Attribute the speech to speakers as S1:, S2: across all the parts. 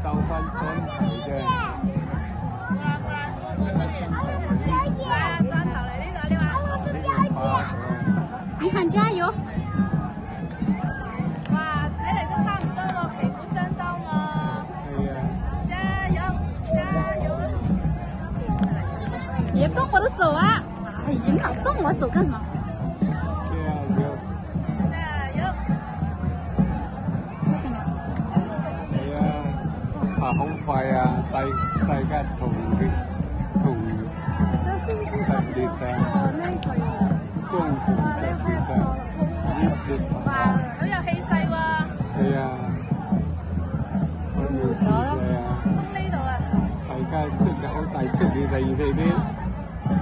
S1: 兜翻轉頭啫。
S2: 冇啦，我這裡。係啊，轉頭嚟呢度，你話？
S3: 你喊加油！
S2: 哇，睇嚟都差唔多咯，旗鼓相當喎。
S1: 係啊。
S2: 加油！加油！
S3: 別動我的手啊！哎呀，動我手幹什麼？
S1: 加油！
S2: 加油！
S1: 係啊，爬好快啊！大家同實力啊，江湖實力啊，
S2: 哇，好有氣勢喎！
S1: 係啊，好有氣勢啊！
S2: 呢度啊！
S1: 大家出就好大出嚟啲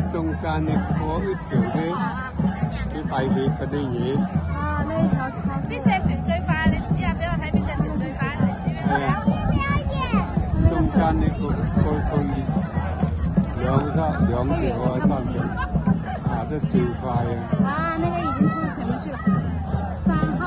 S1: 中間你過呢條啲大列嗰啲嘢。
S3: 啊，呢條超。
S2: 邊隻船最快？你指下俾我睇邊隻船最快？你指俾我睇啊！
S1: 中間呢個兩條啊3條，爬得最快啊！
S3: 啊，那個已經出前面去了，3號。